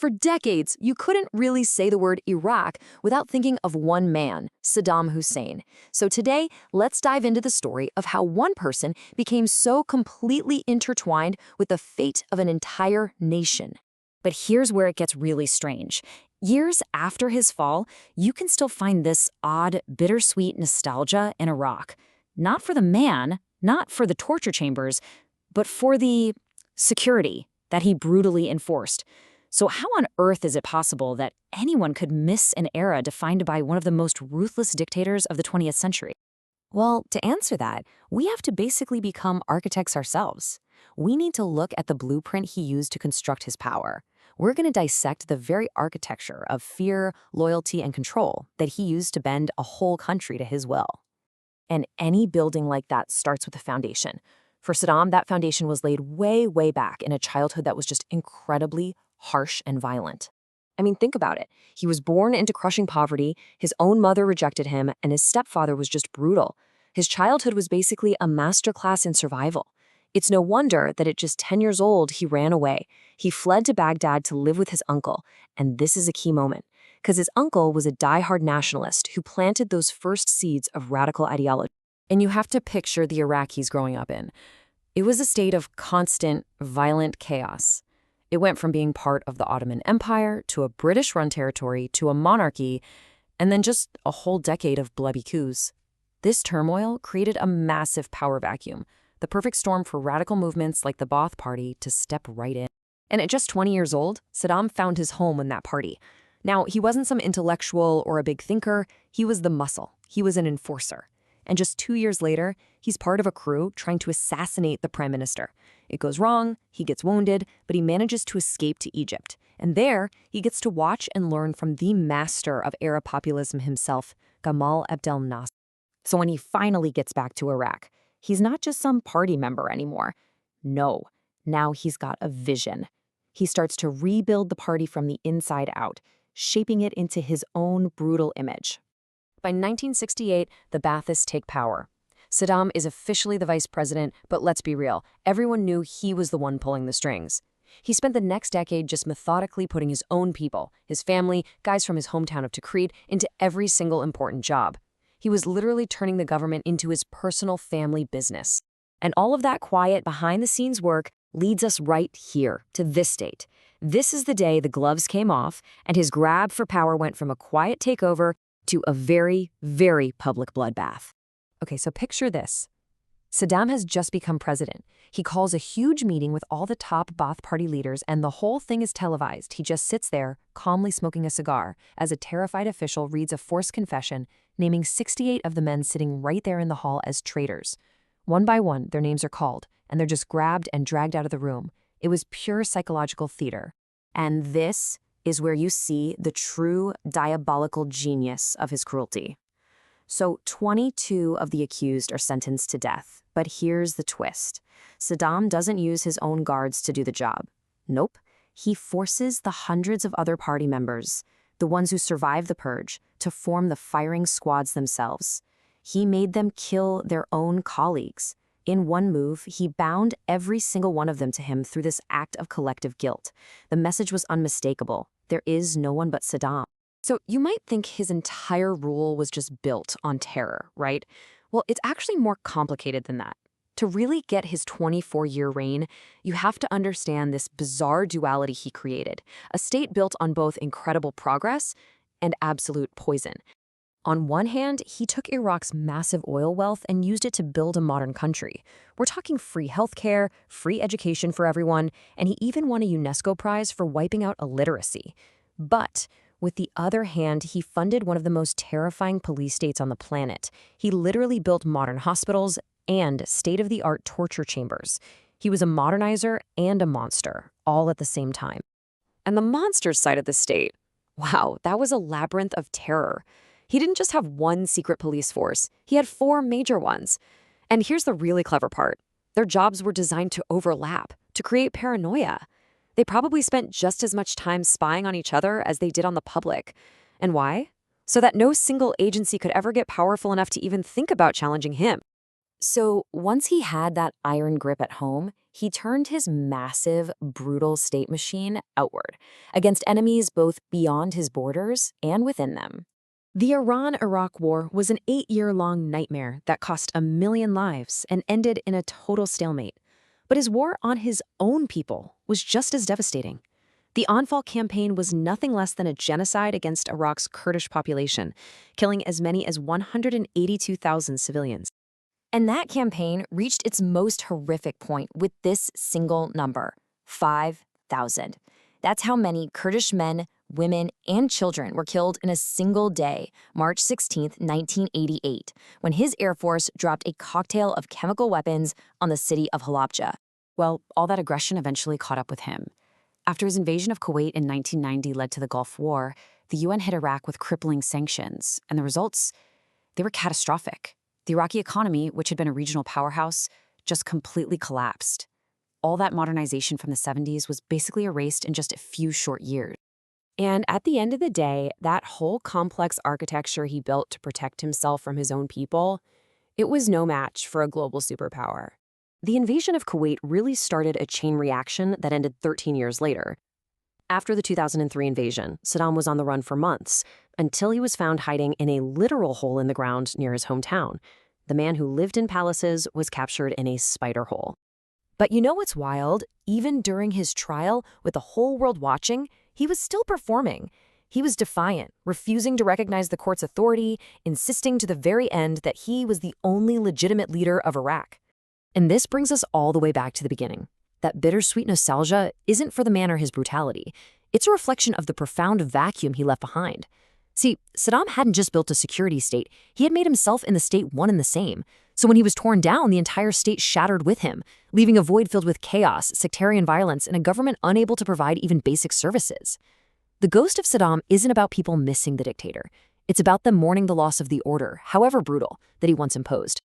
For decades, you couldn't really say the word Iraq without thinking of one man, Saddam Hussein. So today, let's dive into the story of how one person became so completely intertwined with the fate of an entire nation. But here's where it gets really strange. Years after his fall, you can still find this odd, bittersweet nostalgia in Iraq. Not for the man, not for the torture chambers, but for the security that he brutally enforced. So how on earth is it possible that anyone could miss an era defined by one of the most ruthless dictators of the 20th century? Well, to answer that, we have to basically become architects ourselves. We need to look at the blueprint he used to construct his power. We're going to dissect the very architecture of fear, loyalty, and control that he used to bend a whole country to his will. And any building like that starts with a foundation. For Saddam, that foundation was laid way, way back in a childhood that was just incredibly harsh and violent. I mean, think about it. He was born into crushing poverty, his own mother rejected him, and his stepfather was just brutal. His childhood was basically a masterclass in survival. It's no wonder that at just 10 years old, he ran away. He fled to Baghdad to live with his uncle, and this is a key moment, because his uncle was a diehard nationalist who planted those first seeds of radical ideology. And you have to picture the Iraq he's growing up in. It was a state of constant, violent chaos. It went from being part of the Ottoman Empire to a British-run territory to a monarchy, and then just a whole decade of bloody coups. This turmoil created a massive power vacuum, the perfect storm for radical movements like the Ba'ath Party to step right in. And at just 20 years old, Saddam found his home in that party. Now, he wasn't some intellectual or a big thinker. He was the muscle. He was an enforcer. And just 2 years later, he's part of a crew trying to assassinate the prime minister. It goes wrong, he gets wounded, but he manages to escape to Egypt. And there, he gets to watch and learn from the master of Arab populism himself, Gamal Abdel Nasser. So when he finally gets back to Iraq, he's not just some party member anymore. No, now he's got a vision. He starts to rebuild the party from the inside out, shaping it into his own brutal image. By 1968, the Baathists take power. Saddam is officially the vice president, but let's be real, everyone knew he was the one pulling the strings. He spent the next decade just methodically putting his own people, his family, guys from his hometown of Tikrit, into every single important job. He was literally turning the government into his personal family business. And all of that quiet, behind-the-scenes work leads us right here, to this date. This is the day the gloves came off, and his grab for power went from a quiet takeover to a very, very public bloodbath. Okay, so picture this. Saddam has just become president. He calls a huge meeting with all the top Ba'ath Party leaders, and the whole thing is televised. He just sits there, calmly smoking a cigar, as a terrified official reads a forced confession, naming 68 of the men sitting right there in the hall as traitors. One by one, their names are called, and they're just grabbed and dragged out of the room. It was pure psychological theater. And this is where you see the true diabolical genius of his cruelty. So 22 of the accused are sentenced to death. But here's the twist. Saddam doesn't use his own guards to do the job. Nope. He forces the hundreds of other party members, the ones who survived the purge, to form the firing squads themselves. He made them kill their own colleagues. In one move, he bound every single one of them to him through this act of collective guilt. The message was unmistakable. There is no one but Saddam. So you might think his entire rule was just built on terror, right? Well, it's actually more complicated than that. To really get his 24-year reign, you have to understand this bizarre duality he created, a state built on both incredible progress and absolute poison. On one hand, he took Iraq's massive oil wealth and used it to build a modern country. We're talking free healthcare, free education for everyone, and he even won a UNESCO prize for wiping out illiteracy. But with the other hand, he funded one of the most terrifying police states on the planet. He literally built modern hospitals and state-of-the-art torture chambers. He was a modernizer and a monster, all at the same time. And the monster side of the state, wow, that was a labyrinth of terror. He didn't just have one secret police force, he had 4 major ones. And here's the really clever part. Their jobs were designed to overlap, to create paranoia. They probably spent just as much time spying on each other as they did on the public. And why? So that no single agency could ever get powerful enough to even think about challenging him. So once he had that iron grip at home, He turned his massive, brutal state machine outward, against enemies both beyond his borders and within them. The Iran-Iraq War was an 8-year-long nightmare that cost 1 million lives and ended in a total stalemate. But his war on his own people was just as devastating. The Anfal campaign was nothing less than a genocide against Iraq's Kurdish population, killing as many as 182,000 civilians. And that campaign reached its most horrific point with this single number: 5,000. That's how many Kurdish men, women, and children were killed in a single day, March 16, 1988, when his Air Force dropped a cocktail of chemical weapons on the city of Halabja. Well, all that aggression eventually caught up with him. After his invasion of Kuwait in 1990 led to the Gulf War, the UN hit Iraq with crippling sanctions, and the results, they were catastrophic. The Iraqi economy, which had been a regional powerhouse, just completely collapsed. All that modernization from the 70s was basically erased in just a few short years. And at the end of the day, that whole complex architecture he built to protect himself from his own people, it was no match for a global superpower. The invasion of Kuwait really started a chain reaction that ended 13 years later. After the 2003 invasion, Saddam was on the run for months, until he was found hiding in a literal hole in the ground near his hometown. The man who lived in palaces was captured in a spider hole. But you know what's wild? Even during his trial, with the whole world watching, he was still performing. He was defiant, refusing to recognize the court's authority, insisting to the very end that he was the only legitimate leader of Iraq. And this brings us all the way back to the beginning. That bittersweet nostalgia isn't for the man or his brutality. It's a reflection of the profound vacuum he left behind. See, Saddam hadn't just built a security state, he had made himself in the state one and the same. So when he was torn down, the entire state shattered with him, leaving a void filled with chaos, sectarian violence, and a government unable to provide even basic services. The ghost of Saddam isn't about people missing the dictator. It's about them mourning the loss of the order, however brutal, that he once imposed.